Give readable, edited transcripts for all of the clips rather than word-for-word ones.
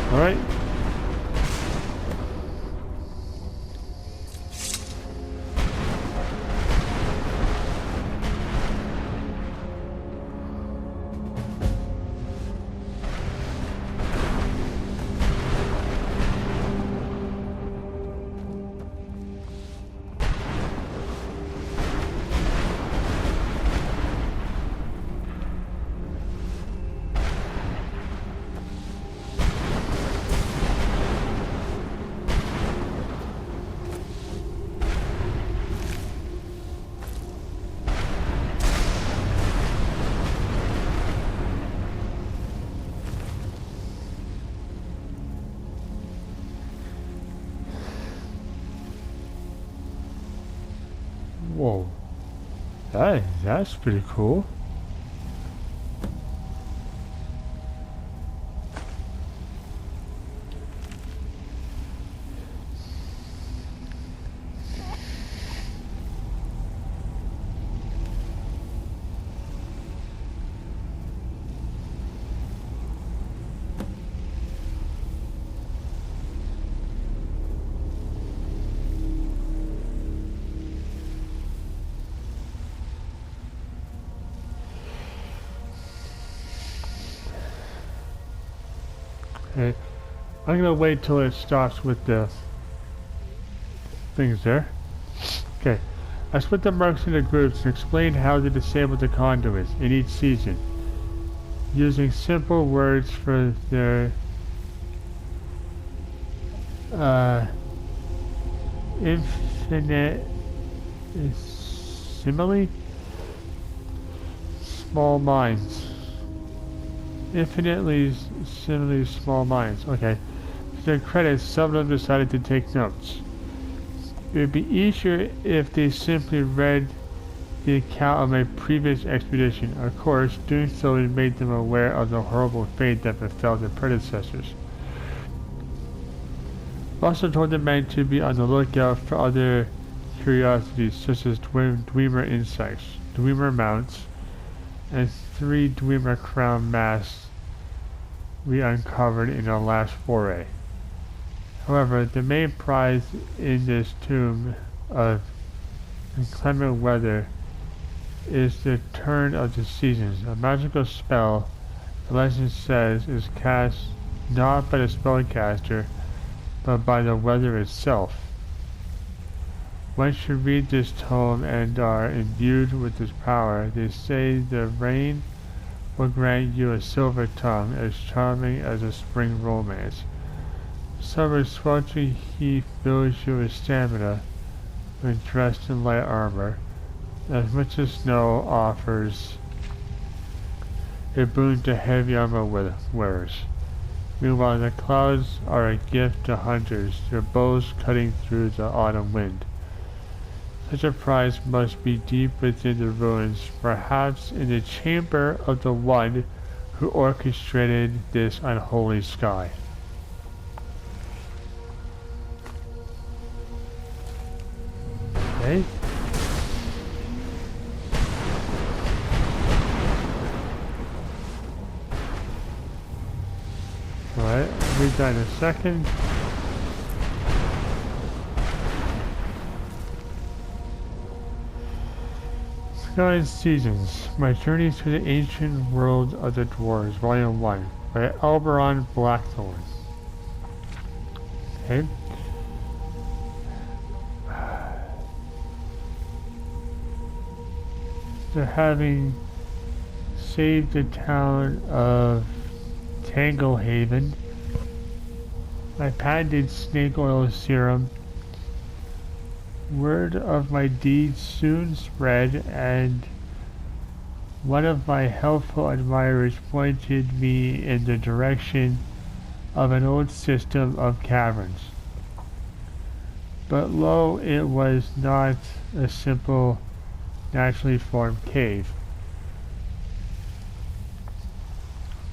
Alright. Whoa. That's pretty cool. Okay. I'm gonna wait till it stops with the things there. Okay. I split the marks into groups and explained how to disable the conduits in each season, using simple words for their infinite simile small minds. Infinitely similarly small minds. Okay. To their credit, some of them decided to take notes. It would be easier if they simply read the account of my previous expedition. Of course, doing so would make them aware of the horrible fate that befell their predecessors. I also told the men to be on the lookout for other curiosities such as Dwemer insects, Dwemer mounts, and 3 Dwemer crown masks we uncovered in our last foray. However, the main prize in this tomb of inclement weather is the turn of the seasons, a magical spell the legend says is cast not by the spellcaster but by the weather itself. Once you read this tome and are imbued with this power, they say the rain will grant you a silver tongue as charming as a spring romance. Summer's sweltering heat fills you with stamina when dressed in light armor, as much as snow offers a boon to heavy armor wearers. Meanwhile, the clouds are a gift to hunters, their bows cutting through the autumn wind. Such a prize must be deep within the ruins, perhaps in the chamber of the one who orchestrated this unholy sky. Okay. Alright, read that in a second. Sky and Seasons, My Journey to the Ancient World of the Dwarves, Volume 1, by Elberon Blackthorn. Okay. After having saved the town of Tanglehaven, my patented snake oil serum, word of my deeds soon spread, and one of my helpful admirers pointed me in the direction of an old system of caverns. But lo, it was not a simple, naturally formed cave,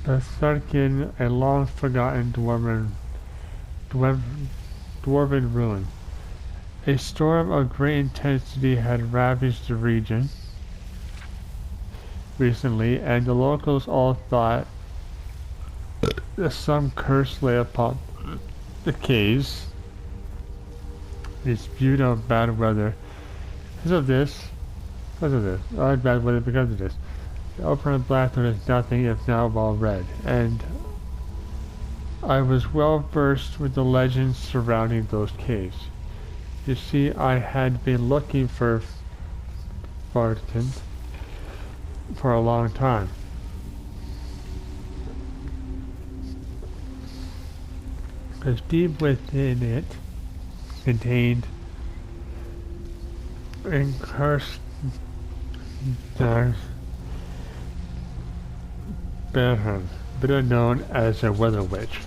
but sunk in a long-forgotten dwarven ruin. A storm of great intensity had ravaged the region recently, and the locals all thought some curse lay upon the caves. It's viewed of bad weather. I had bad weather because of this. The open blackthorn is nothing if not well read, and I was well versed with the legends surrounding those caves. You see, I had been looking for Barton for a long time. Because deep within it contained cursed Berhan, better known as a weather witch.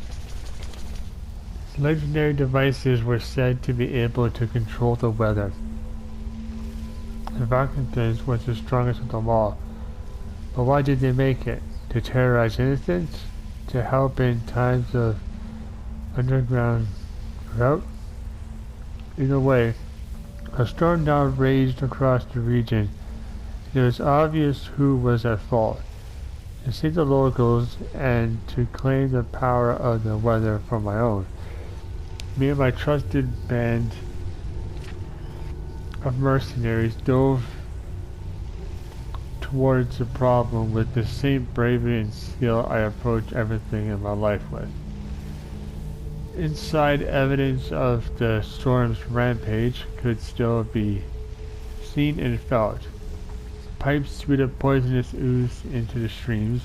Legendary devices were said to be able to control the weather. The Valkyries was the strongest of them all. But why did they make it? To terrorize innocents? To help in times of underground drought? Either way, a storm now raged across the region. It was obvious who was at fault. To save the locals and to claim the power of the weather for my own. Me and my trusted band of mercenaries dove towards the problem with the same bravery and skill I approach everything in my life with. Inside, evidence of the storm's rampage could still be seen and felt. Pipes spewed poisonous ooze into the streams.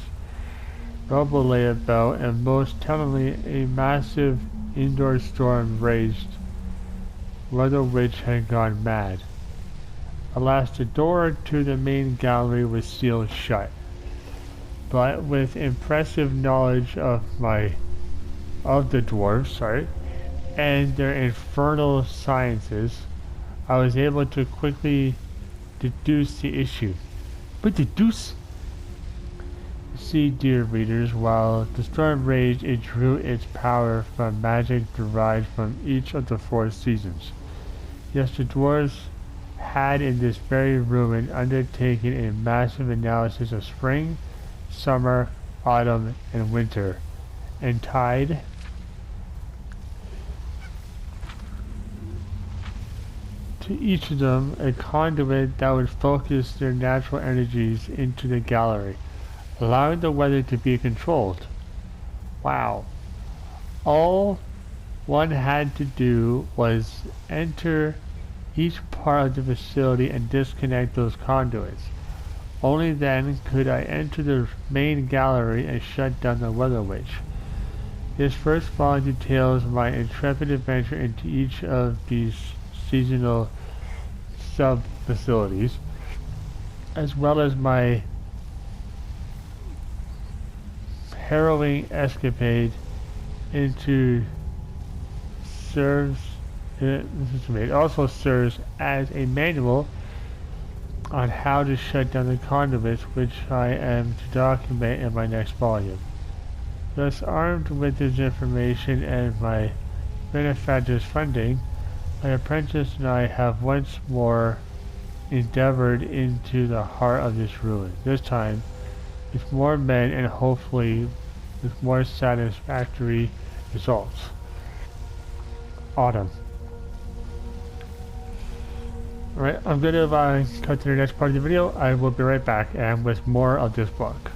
Rubble lay about, and most tellingly, a massive indoor storm raged. Weather Witch had gone mad. Alas, the door to the main gallery was sealed shut. But with impressive knowledge of the dwarves, and their infernal sciences, I was able to quickly deduce the issue. But deduce? See, dear readers, while the storm raged, it drew its power from magic derived from each of the 4 seasons. Yes, the dwarves had in this very ruin undertaken a massive analysis of spring, summer, autumn, and winter, and tied to each of them a conduit that would focus their natural energies into the gallery, allowing the weather to be controlled. Wow. All one had to do was enter each part of the facility and disconnect those conduits. Only then could I enter the main gallery and shut down the Weather Witch. This first volume details my intrepid adventure into each of these seasonal sub-facilities, as well as my harrowing escapade into it also serves as a manual on how to shut down the conduits, which I am to document in my next volume. Thus, armed with this information and my benefactor's funding, my apprentice and I have once more endeavored into the heart of this ruin, this time with more men and hopefully with more satisfactory results. Autumn. Alright, I'm going to cut to the next part of the video. I will be right back and with more of this book.